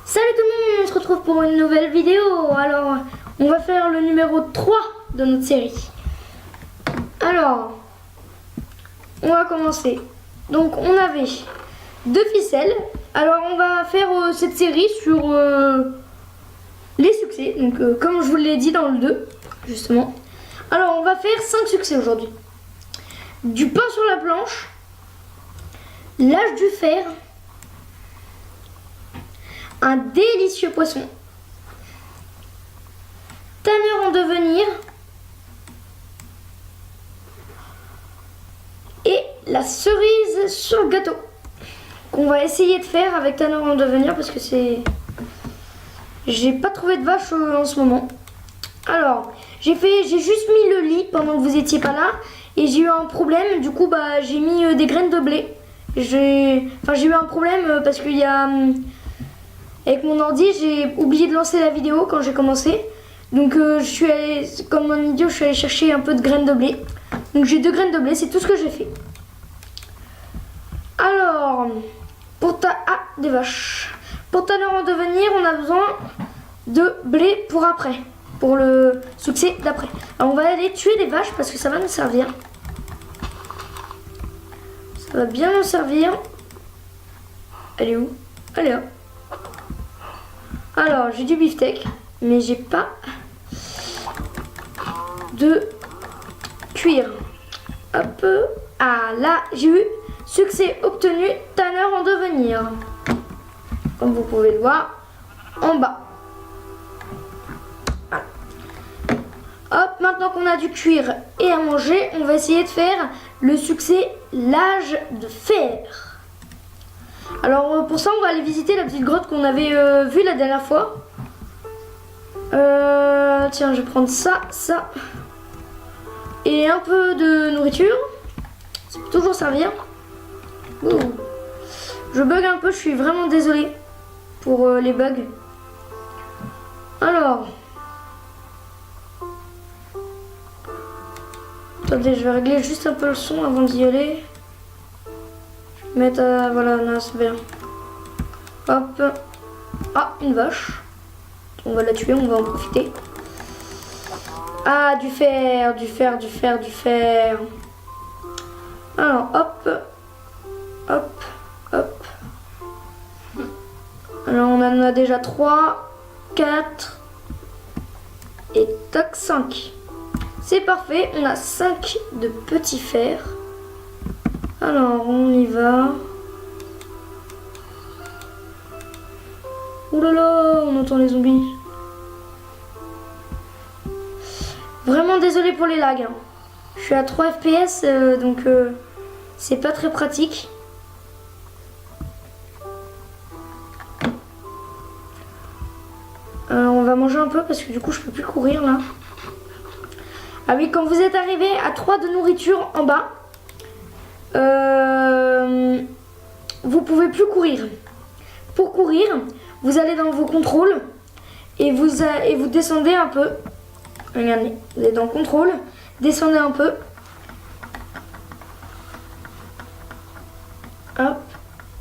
Salut tout le monde, on se retrouve pour une nouvelle vidéo. Alors, on va faire le numéro 3 de notre série. Alors, on va commencer. Donc, on avait 2 ficelles. Alors, on va faire cette série sur les succès. Donc, comme je vous l'ai dit dans le 2, justement. Alors, on va faire 5 succès aujourd'hui. Du pain sur la planche, l'âge du fer, un délicieux poisson, tanneur en devenir et la cerise sur le gâteau qu'on va essayer de faire avec tanneur en devenir parce que j'ai pas trouvé de vache en ce moment. Alors j'ai juste mis le lit pendant que vous étiez pas là et j'ai eu un problème, du coup j'ai mis des graines de blé. J'ai eu un problème parce qu'il y a avec mon ordi, j'ai oublié de lancer la vidéo quand j'ai commencé. Donc je suis allée, comme un idiot, je suis allée chercher un peu de graines de blé. Donc j'ai 2 graines de blé, c'est tout ce que j'ai fait. Alors, des vaches. Pour tanneur en devenir, on a besoin de blé pour après. Pour le succès d'après. Alors on va aller tuer des vaches parce que ça va nous servir. Ça va bien nous servir. Elle est où? Elle est là. Alors, j'ai du beefsteak, mais j'ai pas de cuir. Hop. Ah, là, j'ai eu succès obtenu, tanneur en devenir. Comme vous pouvez le voir, en bas. Voilà. Hop, maintenant qu'on a du cuir et à manger, on va essayer de faire le succès, l'âge de fer. Alors pour ça on va aller visiter la petite grotte qu'on avait vue la dernière fois. Tiens, je vais prendre ça et un peu de nourriture. Ça peut toujours servir. Ouh. Je bug un peu, je suis vraiment désolée pour les bugs. Alors, attendez, je vais régler juste un peu le son avant d'y aller. Mettre voilà, là c'est bien. Hop. Ah, une vache. On va la tuer, on va en profiter. Ah, du fer, du fer, du fer, du fer. Alors, hop. Hop, hop. Alors, on en a déjà 3, 4. Et tac, 5. C'est parfait, on a 5 de petits fers. Alors, on y va. Ouh là là, on entend les zombies. Vraiment désolé pour les lags. Hein. Je suis à 3 FPS, donc c'est pas très pratique. On va manger un peu parce que du coup je peux plus courir là. Ah oui, quand vous êtes arrivé à 3 de nourriture en bas, vous pouvez plus courir. Pour courir, vous allez dans vos contrôles et vous descendez un peu. Regardez, vous êtes dans contrôle, descendez un peu. Hop,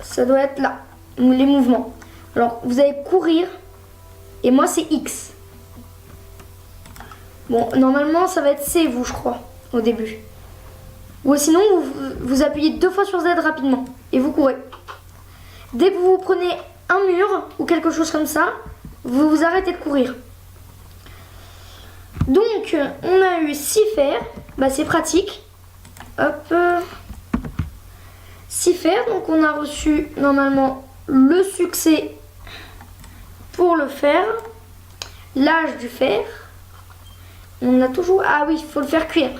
ça doit être là, les mouvements. Alors, vous allez courir et moi c'est X. Bon, normalement ça va être C, vous, je crois, au début. Ou sinon, vous appuyez 2 fois sur Z rapidement et vous courez. Dès que vous prenez un mur ou quelque chose comme ça, vous vous arrêtez de courir. Donc, on a eu 6 fers. C'est pratique. Hop. 6 fers. Donc, on a reçu normalement le succès pour le fer. L'âge du fer. On a toujours... Ah oui, il faut le faire cuire.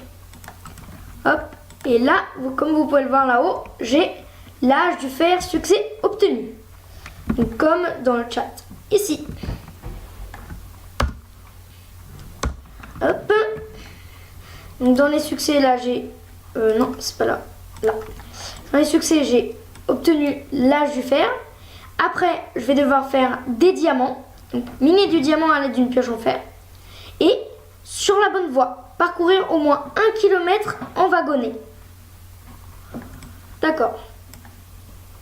Hop. Et là, comme vous pouvez le voir là-haut, j'ai l'âge du fer, succès obtenu. Donc comme dans le chat, ici. Hop. Donc dans les succès, là, j'ai... non, c'est pas là. Là. Dans les succès, j'ai obtenu l'âge du fer. Après, je vais devoir faire des diamants. Donc miner du diamant à l'aide d'une pioche en fer. Et sur la bonne voie, parcourir au moins 1 km en wagonnet. D'accord.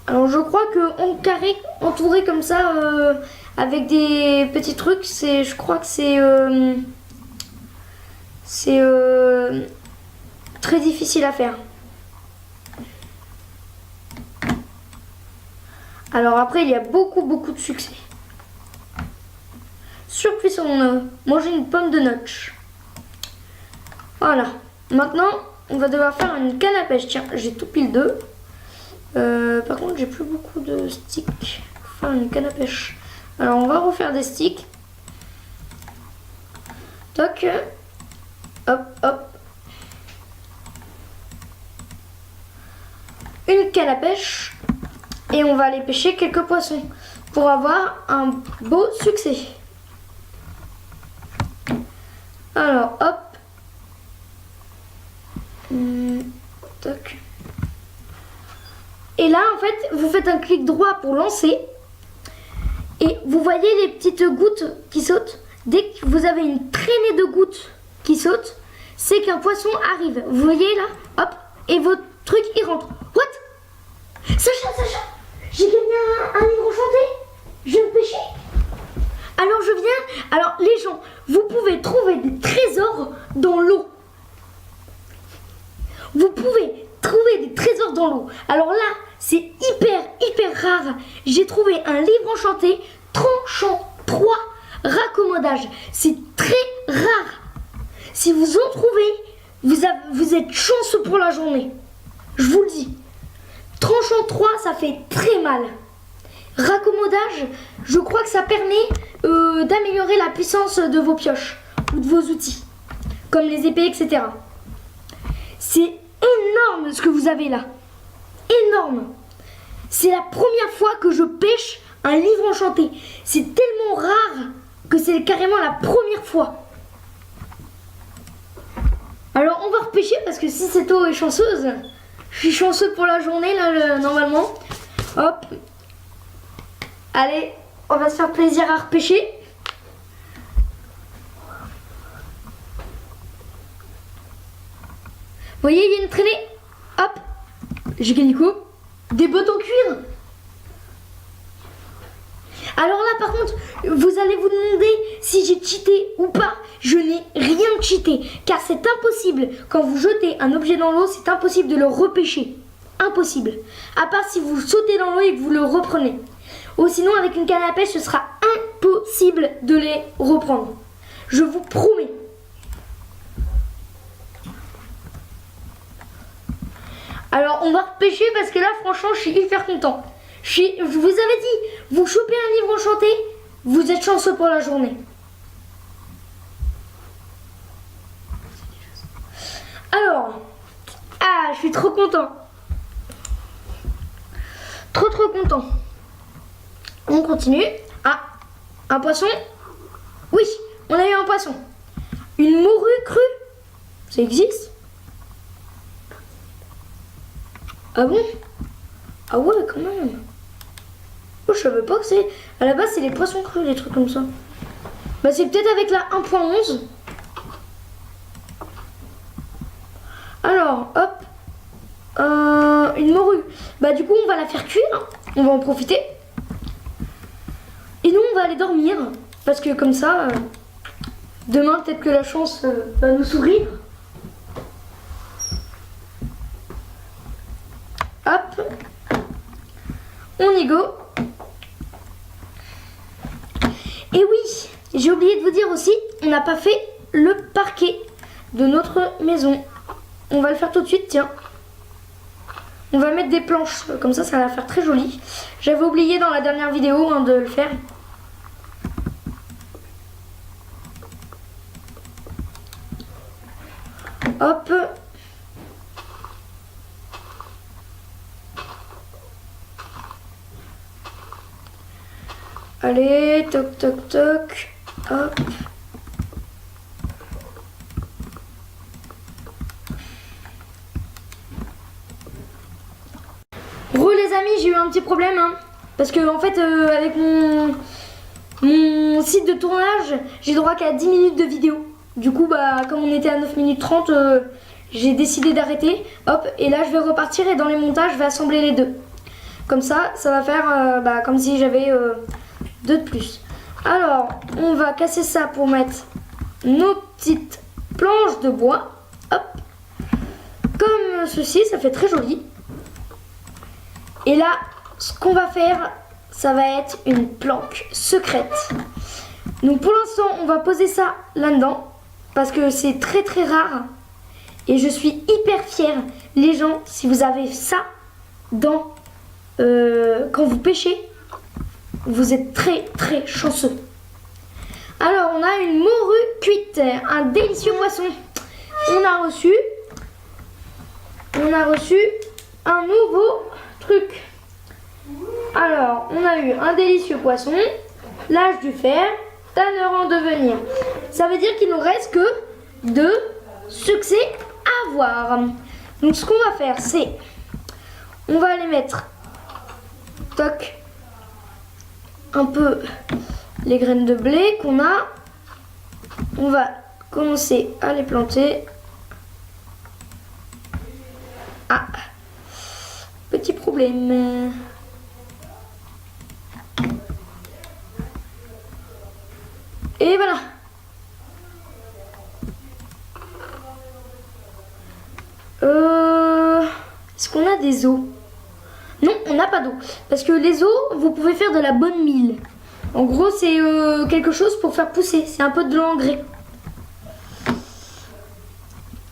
Alors je crois que en carré, entouré comme ça, avec des petits trucs, je crois que c'est très difficile à faire. Alors après, il y a beaucoup de succès. Surpuissant, manger une pomme de notch. Voilà. Maintenant, on va devoir faire une canne à pêche. Tiens, j'ai tout pile deux. Par contre, j'ai plus beaucoup de sticks. Faire une canne à pêche. Alors, on va refaire des sticks. Toc. Hop, hop. Une canne à pêche. Et on va aller pêcher quelques poissons pour avoir un beau succès. Alors, hop. Toc. Et là, en fait, vous faites un clic droit pour lancer. Et vous voyez les petites gouttes qui sautent. Dès que vous avez une traînée de gouttes qui sautent, c'est qu'un poisson arrive. Vous voyez là, hop, et votre truc il rentre. What? Sacha, j'ai gagné un livre enchanté. Je viens de pêcher. Alors je viens. Alors les gens, vous pouvez trouver des trésors dans l'eau. Vous pouvez trouver des trésors dans l'eau. Alors là, c'est hyper rare. J'ai trouvé un livre enchanté, tranchant 3 raccommodage. C'est très rare. Si vous en trouvez, vous êtes chanceux pour la journée. Je vous le dis. Tranchant 3, ça fait très mal. Raccommodage, je crois que ça permet d'améliorer la puissance de vos pioches ou de vos outils, comme les épées, etc. C'est énorme ce que vous avez là. Énorme. C'est la première fois que je pêche un livre enchanté. C'est tellement rare que c'est carrément la première fois. Alors on va repêcher parce que si cette eau est chanceuse, je suis chanceux pour la journée là normalement. Hop. Allez, on va se faire plaisir à repêcher. Vous voyez, il y a une traînée. Hop. J'ai gagné quoi? Des bottes en cuir. Alors là par contre, vous allez vous demander si j'ai cheaté ou pas. Je n'ai rien cheaté car c'est impossible. Quand vous jetez un objet dans l'eau, c'est impossible de le repêcher. Impossible. À part si vous sautez dans l'eau et que vous le reprenez. Ou sinon avec une canne à pêche, ce sera impossible de les reprendre. Je vous promets. Alors on va repêcher parce que là franchement je suis hyper content. Je vous avais dit, vous chopez un livre enchanté, vous êtes chanceux pour la journée. Alors, je suis trop content. Trop content. On continue. Ah, un poisson. Oui, on a eu un poisson. Une morue crue. Ça existe? Ah bon? Ah ouais, quand même. Oh, je savais pas que c'est... À la base, c'est les poissons crus, les trucs comme ça. Bah, c'est peut-être avec la 1.11. Alors, hop. Une morue. Bah, du coup, on va la faire cuire. On va en profiter. Et nous, on va aller dormir. Parce que comme ça, demain, peut-être que la chance va nous sourire. Hop. On y go. Et oui, j'ai oublié de vous dire aussi, on n'a pas fait le parquet de notre maison. On va le faire tout de suite, tiens. On va mettre des planches, comme ça va faire très joli. J'avais oublié dans la dernière vidéo de le faire. Hop. Allez, toc toc toc. Hop. Les amis, j'ai eu un petit problème parce que en fait avec mon site de tournage, j'ai droit qu'à 10 minutes de vidéo. Du coup bah comme on était à 9 minutes 30, j'ai décidé d'arrêter. Hop, et là je vais repartir et dans les montages je vais assembler les deux. Comme ça va faire comme si j'avais 2 de plus. Alors, on va casser ça pour mettre nos petites planches de bois. Hop. Comme ceci, ça fait très joli. Et là, ce qu'on va faire, ça va être une planque secrète. Donc pour l'instant, on va poser ça là-dedans. Parce que c'est très très rare. Et je suis hyper fière. Les gens, si vous avez ça dans quand vous pêchez, vous êtes très très chanceux. Alors on a une morue cuite, un délicieux poisson. On a reçu un nouveau truc. Alors on a eu un délicieux poisson, l'âge du fer, tanneur en devenir. Ça veut dire qu'il nous reste que 2 succès à avoir. Donc ce qu'on va faire, c'est on va aller mettre toc un peu les graines de blé qu'on a. On va commencer à les planter. Ah, petit problème. Et voilà. Est-ce qu'on a des os? Non, on n'a pas d'eau. Parce que les os, vous pouvez faire de la bonne mille. En gros, c'est quelque chose pour faire pousser. C'est un peu de l'engrais.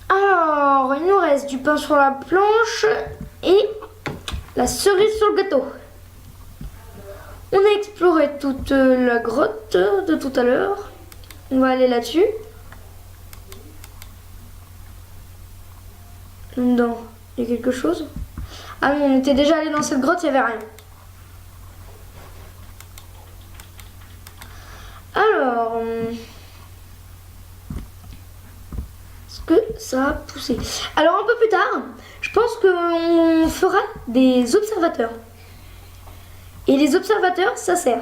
Alors, il nous reste du pain sur la planche et la cerise sur le gâteau. On a exploré toute la grotte de tout à l'heure. On va aller là-dessus. Là-dedans, il y a quelque chose. Ah non, on était déjà allé dans cette grotte, il n'y avait rien. Alors, est-ce que ça a poussé? Alors un peu plus tard, je pense qu'on fera des observateurs. Et les observateurs, ça sert.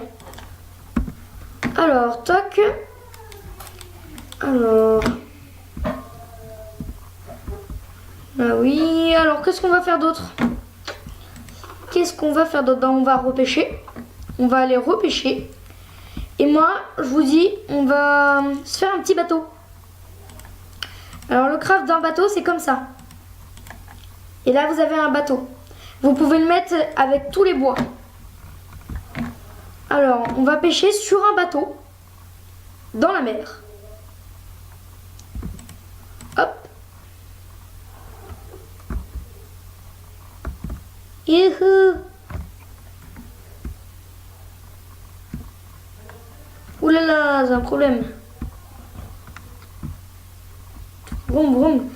Alors, toc. Alors. Ah oui, alors qu'est-ce qu'on va faire d'autre? Qu'est-ce qu'on va faire d'autre? On va repêcher. On va aller repêcher. Et moi, je vous dis, on va se faire un petit bateau. Alors le craft d'un bateau, c'est comme ça. Et là, vous avez un bateau. Vous pouvez le mettre avec tous les bois. Alors, on va pêcher sur un bateau dans la mer. Hop. Youhou. Ouh là là, c'est un problème. Vroom vroom.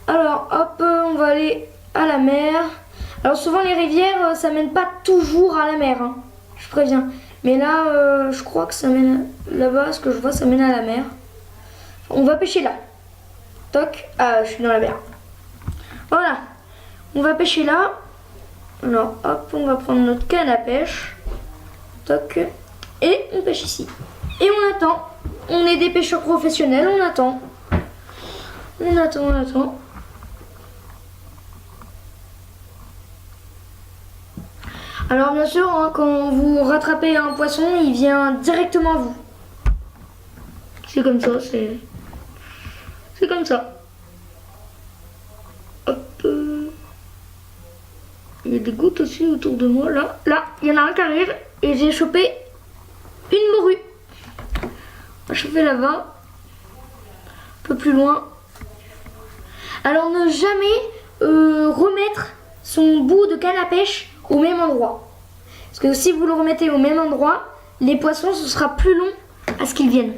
Alors, hop, on va aller à la mer. Alors, souvent, les rivières, ça mène pas toujours à la mer, hein. Je préviens. Mais là, je crois que ça mène là-bas, ce que je vois, ça mène à la mer. On va pêcher là. Toc. Ah, je suis dans la mer. Voilà. On va pêcher là. Alors, hop, on va prendre notre canne à pêche. Toc. Et on pêche ici. Et on attend. On est des pêcheurs professionnels, on attend. On attend, on attend. Alors bien sûr, hein, quand vous rattrapez un poisson, il vient directement à vous. C'est comme ça, c'est comme ça. Hop. Il y a des gouttes aussi autour de moi. Là, il y en a un qui arrive et j'ai chopé une morue. On va choper là-bas. Un peu plus loin. Alors ne jamais remettre son bout de canne à pêche au même endroit. Parce que si vous le remettez au même endroit, les poissons, ce sera plus long à ce qu'ils viennent.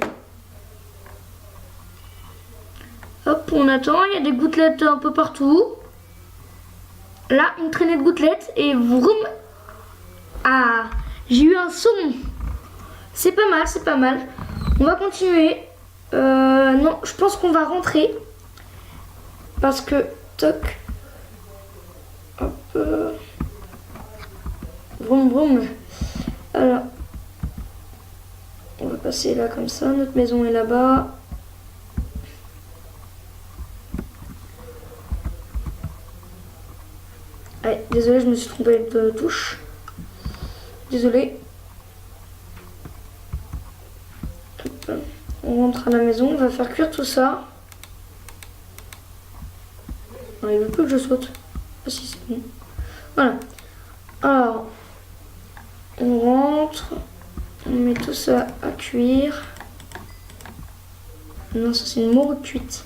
Hop, on attend. Il y a des gouttelettes un peu partout. Là, une traînée de gouttelettes et vroom. Ah, j'ai eu un saumon. C'est pas mal, c'est pas mal. On va continuer. Non, je pense qu'on va rentrer. Parce que, toc. Hop. Vroom, vroom. Alors, on va passer là comme ça. Notre maison est là-bas. Allez, désolé, je me suis trompée de touche. Désolé. Hop. On rentre à la maison, on va faire cuire tout ça. Non, il veut plus que je saute. Ah si, c'est bon. Voilà. Alors, on rentre, on met tout ça à cuire. Non, ça c'est une morue cuite.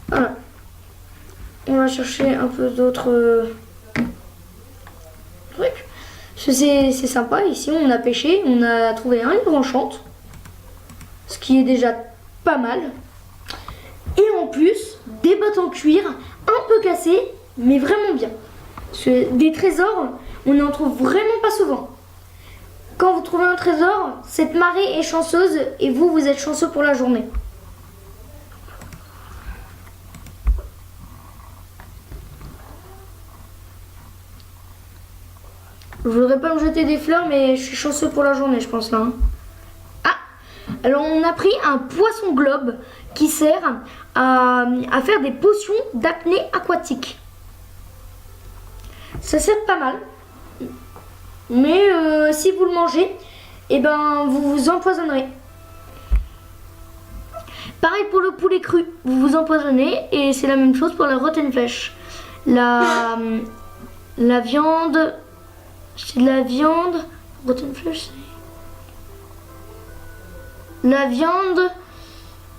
Voilà. On va chercher un peu d'autres trucs. C'est sympa. Ici, on a pêché, on a trouvé un livre enchante. Ce qui est déjà pas mal. Et en plus, des bottes en cuir, un peu cassées, mais vraiment bien. Parce que des trésors, on n'en trouve vraiment pas souvent. Quand vous trouvez un trésor, cette marée est chanceuse et vous, vous êtes chanceux pour la journée. Je voudrais pas me jeter des fleurs, mais je suis chanceux pour la journée, je pense là. Hein. Ah, alors on a pris un poisson globe qui sert à faire des potions d'apnée aquatique. Ça sert pas mal, mais si vous le mangez, eh ben vous vous empoisonnerez. Pareil pour le poulet cru, vous vous empoisonnez et c'est la même chose pour la rotten flesh. La viande, c'est de la viande. Rotten flesh, c'est la viande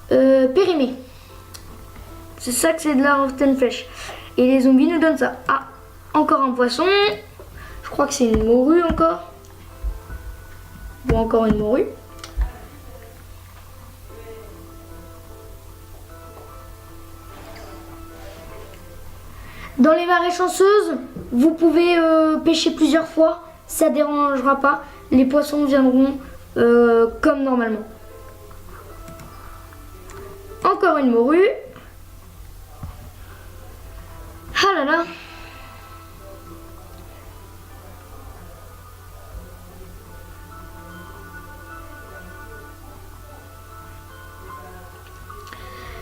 périmée. C'est ça que c'est de la rotten flesh. Et les zombies nous donnent ça. Ah, encore un poisson. Je crois que c'est une morue encore. Ou encore une morue. Dans les marées chanceuses, vous pouvez pêcher plusieurs fois. Ça ne dérangera pas. Les poissons viendront comme normalement. Encore une morue. Ah là là.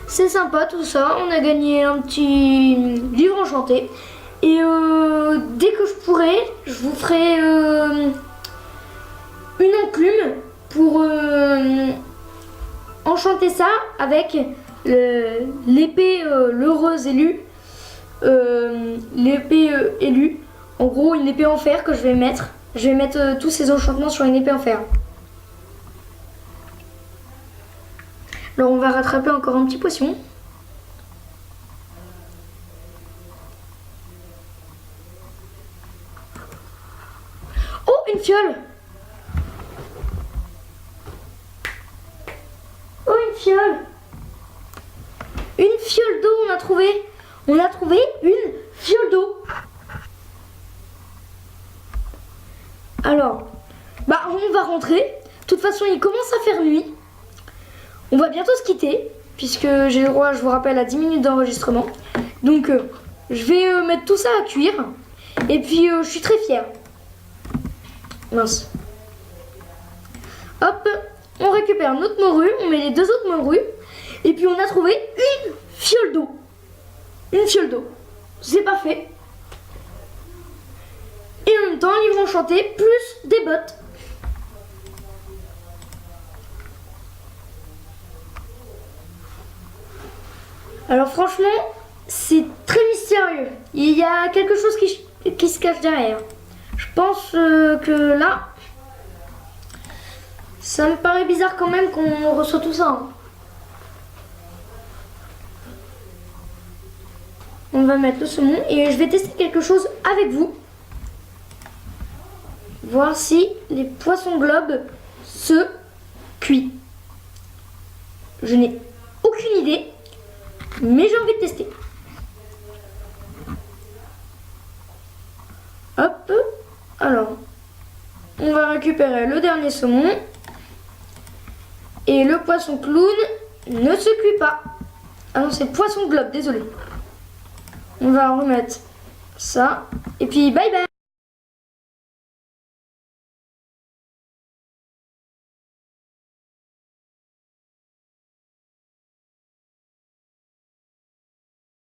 C'est sympa tout ça, on a gagné un petit livre enchanté. Et dès que je pourrai, je vous ferai une enclume pour enchanter ça avec l'épée l'heureuse élue. L'épée élue. En gros, une épée en fer que je vais mettre. Je vais mettre tous ces enchantements sur une épée en fer. Alors on va rattraper encore un petit poisson. Oh, une fiole! Oh, une fiole! Une fiole d'eau, on a trouvé. On a trouvé une fiole d'eau. Alors, bah on va rentrer. De toute façon, il commence à faire nuit. On va bientôt se quitter, puisque j'ai le droit, je vous rappelle, à 10 minutes d'enregistrement. Donc, je vais mettre tout ça à cuire. Et puis, je suis très fière. Mince. Hop, on récupère notre morue, on met les deux autres morues. Et puis, on a trouvé une fiole d'eau. Une fiole d'eau. C'est parfait. Et en même temps, un livre enchanté, plus des bottes. Alors franchement, c'est très mystérieux. Il y a quelque chose qui se cache derrière. Je pense que là, ça me paraît bizarre quand même qu'on reçoit tout ça. Hein. On va mettre le saumon et je vais tester quelque chose avec vous. Voir si les poissons globes se cuisent. Je n'ai aucune idée. Mais j'ai envie de tester. Hop. Alors, on va récupérer le dernier saumon. Et le poisson clown ne se cuit pas. Ah non, c'est le poisson globe, désolé. On va remettre ça. Et puis, bye bye.